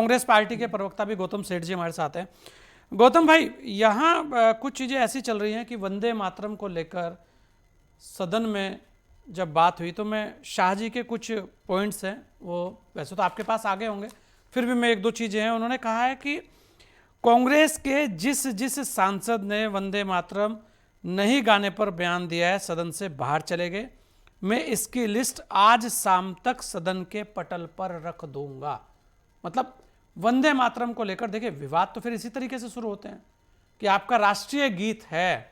Congress party के प्रवक्ता भी गौतम सेठ जी हमारे साथ हैं। गौतम भाई, यहाँ कुछ चीज़ें ऐसी चल रही हैं कि वंदे मातरम को लेकर सदन में जब बात हुई तो मैं शाह जी के कुछ पॉइंट्स हैं, वो वैसे तो आपके पास आ गए होंगे, फिर भी मैं एक दो चीज़ें हैं। उन्होंने कहा है कि कांग्रेस के जिस जिस सांसद ने वंदे मातरम नहीं गाने पर बयान दिया है सदन से बाहर चले गए। मैं इसकी लिस्ट आज शाम तक सदन के पटल पर रख दूंगा। मतलब वंदे मातरम को लेकर देखिए, विवाद तो फिर इसी तरीके से शुरू होते हैं कि आपका राष्ट्रीय गीत है,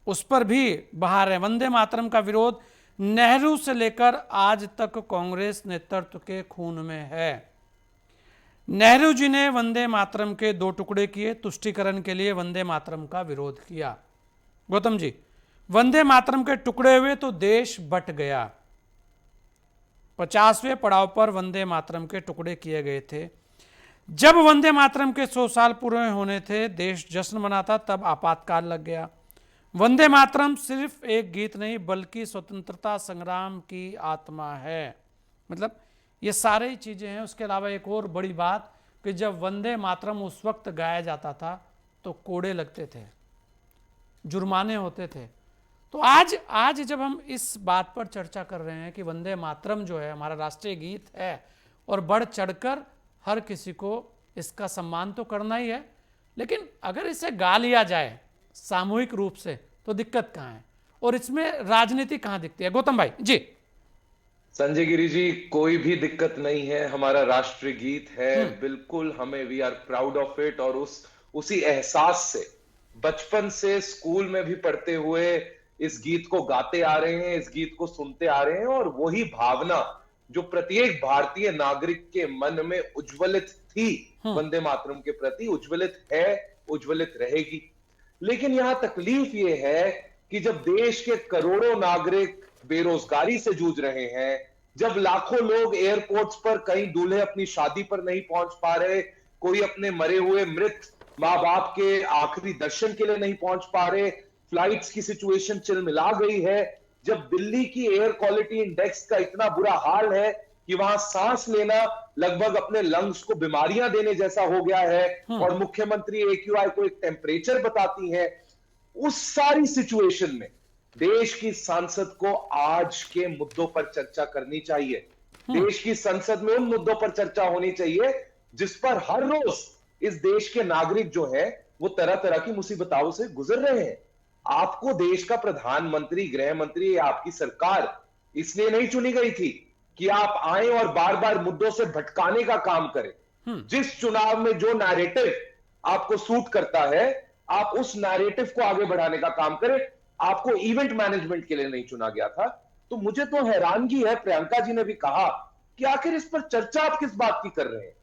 उस पर भी बाहर है। वंदे मातरम का विरोध नेहरू से लेकर आज तक कांग्रेस नेतृत्व के खून में है। नेहरू जी ने वंदे मातरम के दो टुकड़े किए, तुष्टीकरण के लिए वंदे मातरम का विरोध किया। गौतम जी, वंदे मातरम के टुकड़े हुए तो देश बट गया। 50वें पड़ाव पर वंदे मातरम के टुकड़े किए गए थे। जब वंदे मातरम के 100 साल पूरे होने थे, देश जश्न मनाता, तब आपातकाल लग गया। वंदे मातरम सिर्फ एक गीत नहीं बल्कि स्वतंत्रता संग्राम की आत्मा है। मतलब ये सारी चीजें हैं। उसके अलावा एक और बड़ी बात कि जब वंदे मातरम उस वक्त गाया जाता था तो कोड़े लगते थे, जुर्माने होते थे। तो आज जब हम इस बात पर चर्चा कर रहे हैं कि वंदे मातरम जो है हमारा राष्ट्रीय गीत है और बढ़ चढ़कर हर किसी को इसका सम्मान तो करना ही है, लेकिन अगर इसे गा लिया जाए सामूहिक रूप से तो दिक्कत कहाँ है और इसमें राजनीति कहाँ दिखती है? गौतम भाई जी। संजय गिरी जी, कोई भी दिक्कत नहीं है। हमारा राष्ट्रीय गीत है, बिल्कुल हमें we are proud of it. और उसी एहसास से बचपन से स्कूल में भी पढ़ते हुए इस गीत को गाते आ रहे हैं, इस गीत को सुनते आ रहे हैं। और वही भावना जो प्रत्येक भारतीय नागरिक के मन में उज्ज्वलित थी वंदे मातरम के प्रति, उज्ज्वलित है, उज्ज्वलित रहेगी। लेकिन यहां तकलीफ यह है कि जब देश के करोड़ों नागरिक बेरोजगारी से जूझ रहे हैं, जब लाखों लोग एयरपोर्ट्स पर, कहीं दूल्हे अपनी शादी पर नहीं पहुंच पा रहे, कोई अपने मरे हुए मृत मां बाप के आखिरी दर्शन के लिए नहीं पहुंच पा रहे, फ्लाइट्स की सिचुएशन चिलमिला गई है, जब दिल्ली की एयर क्वालिटी इंडेक्स का इतना बुरा हाल है कि वहां सांस लेना लगभग अपने लंग्स को बीमारियां देने जैसा हो गया है, और मुख्यमंत्री AQI को एक टेम्परेचर बताती है, उस सारी सिचुएशन में देश की संसद को आज के मुद्दों पर चर्चा करनी चाहिए। देश की संसद में उन मुद्दों पर चर्चा होनी चाहिए जिस पर हर रोज इस देश के नागरिक जो है वो तरह तरह की मुसीबतों से गुजर रहे हैं। आपको देश का प्रधानमंत्री, गृह मंत्री, आपकी सरकार इसलिए नहीं चुनी गई थी कि आप आए और बार बार मुद्दों से भटकाने का काम करें। जिस चुनाव में जो नैरेटिव आपको सूट करता है, आप उस नैरेटिव को आगे बढ़ाने का काम करें। आपको इवेंट मैनेजमेंट के लिए नहीं चुना गया था। तो मुझे तो हैरानगी है, प्रियंका जी ने भी कहा कि आखिर इस पर चर्चा आप किस बात की कर रहे हैं।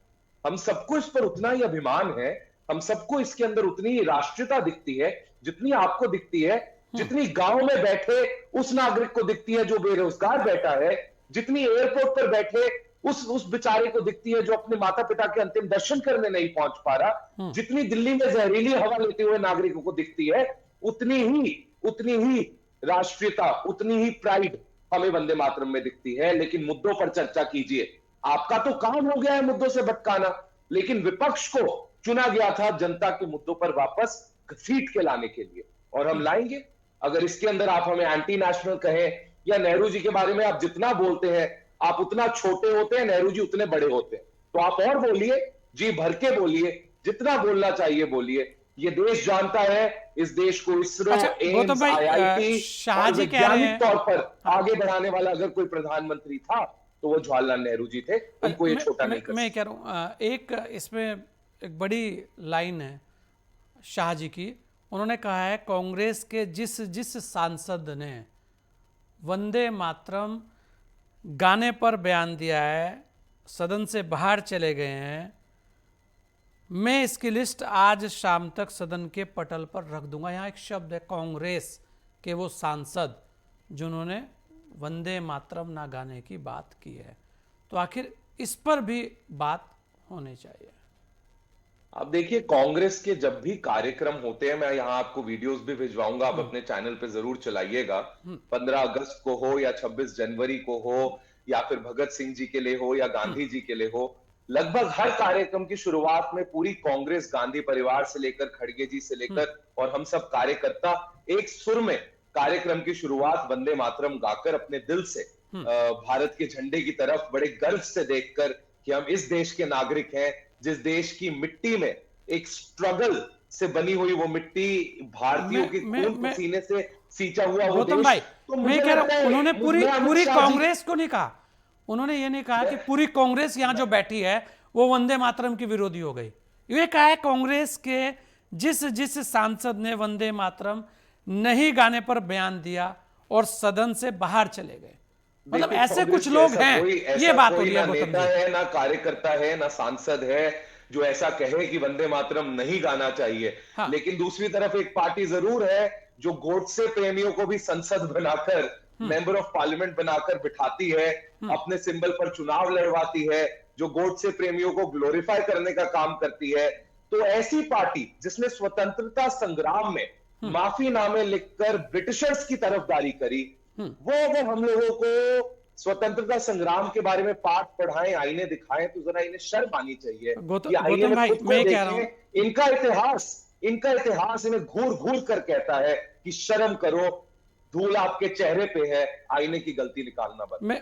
हम सबको इस पर उतना ही अभिमान है, हम सबको इसके अंदर उतनी ही राष्ट्रीयता दिखती है जितनी आपको दिखती है, जितनी गांव में बैठे उस नागरिक को दिखती है जो बेरोजगार बैठा है, जितनी एयरपोर्ट पर बैठे उस बेचारे को दिखती है जो अपने माता पिता के अंतिम दर्शन करने नहीं पहुंच पा रहा, जितनी दिल्ली में जहरीली हवा लेते हुए नागरिकों को दिखती है, उतनी ही राष्ट्रीयता, उतनी ही प्राइड हमें वंदे मातरम में दिखती है। लेकिन मुद्दों पर चर्चा कीजिए। आपका तो काम हो गया है मुद्दों से भटकाना, लेकिन विपक्ष को चुना गया था जनता के मुद्दों पर वापस घसीट के लाने के लिए, और हम लाएंगे। अगर इसके अंदर आप हमें एंटी नेशनल कहें या नेहरू जी के बारे में आप जितना बोलते हैं, आप उतना छोटे होते हैं, नेहरू जी उतने बड़े होते हैं। तो आप और बोलिए, जी भर के बोलिए, जितना बोलना चाहिए बोलिए। ये देश जानता है, इस देश को इसरो, अच्छा गौतम एम्स, भाई, IIT शाह और जी कह रहे वैज्ञानिक हैं। तौर पर हाँ, आगे बढ़ाने वाला अगर कोई प्रधानमंत्री था तो वो जवाहरलाल नेहरू जी थे। उनको ये छोटा नहीं कर मैं सकते। कह रहा हूँ, एक इसमें एक बड़ी लाइन है शाह जी की। उन्होंने कहा है कांग्रेस के जिस जिस सांसद ने वंदे मातरम गाने पर बयान दिया है सदन से बाहर चले गए हैं। मैं इसकी लिस्ट आज शाम तक सदन के पटल पर रख दूंगा। यहाँ एक शब्द है कांग्रेस के वो सांसद जिन्होंने वंदे मातरम ना गाने की बात की है। तो आखिर इस पर भी बात होनी चाहिए। आप देखिए, कांग्रेस के जब भी कार्यक्रम होते हैं, मैं यहां आपको वीडियोस भी भिजवाऊंगा, आप अपने चैनल पे जरूर चलाइएगा। 15 अगस्त को हो या 26 जनवरी को हो या फिर भगत सिंह जी के लिए हो या गांधी जी के लिए हो, लगभग हर कार्यक्रम की शुरुआत में पूरी कांग्रेस, गांधी परिवार से लेकर खड़गे जी से लेकर और हम सब कार्यकर्ता एक सुर में कार्यक्रम की शुरुआत वंदे मातरम गाकर अपने दिल से भारत के झंडे की तरफ बड़े गर्व से देखकर कि हम इस देश के नागरिक हैं, जिस देश की मिट्टी में एक स्ट्रगल से बनी हुई वो मिट्टी, भारतीयों के खून पसीने से सींचा हुआ वो गौतम देश। भाई, तो मैं मुझे कह रहा लगता हूं है उन्होंने पूरी मैं अमित पूरी शाह जी कांग्रेस को नहीं कहा, उन्होंने ये नहीं कहा कि पूरी कांग्रेस यहां जो बैठी है वो वंदे मातरम की विरोधी हो गई। ये कहा है कांग्रेस के जिस जिस सांसद ने वंदे मातरम नहीं गाने पर बयान दिया और सदन से बाहर चले गए, मतलब देखिए, ऐसे कांग्रेस कुछ में लोग ऐसा हैं, कोई ये ऐसा बात हो कोई रही ना है गौतम नेता जी। है, ना कार्यकर्ता है, ना सांसद है जो ऐसा कहे कि वंदे मातरम नहीं गाना चाहिए। हाँ। लेकिन दूसरी तरफ एक पार्टी जरूर है जो गोडसे प्रेमियों को भी संसद बनाकर, मेंबर ऑफ पार्लियामेंट बनाकर बिठाती है, अपने सिंबल पर चुनाव लड़वाती है, जो गोडसे प्रेमियों को ग्लोरीफाई करने का काम करती है। तो ऐसी पार्टी जिसने स्वतंत्रता संग्राम में माफीनामे लिखकर ब्रिटिशर्स की तरफदारी करी, वो अगर हम लोगों को स्वतंत्रता संग्राम के बारे में पाठ पढ़ाएं, आईने दिखाएं, तो जरा इन्हें शर्म आनी चाहिए कि आईने गौतम में भाई, खुद मैं को ये कह रहा हूं, देखें। इनका इतिहास इन्हें घूर घूर कर कहता है कि शर्म करो, धूल आपके चेहरे पे है, आईने की गलती निकालना बंद। मैं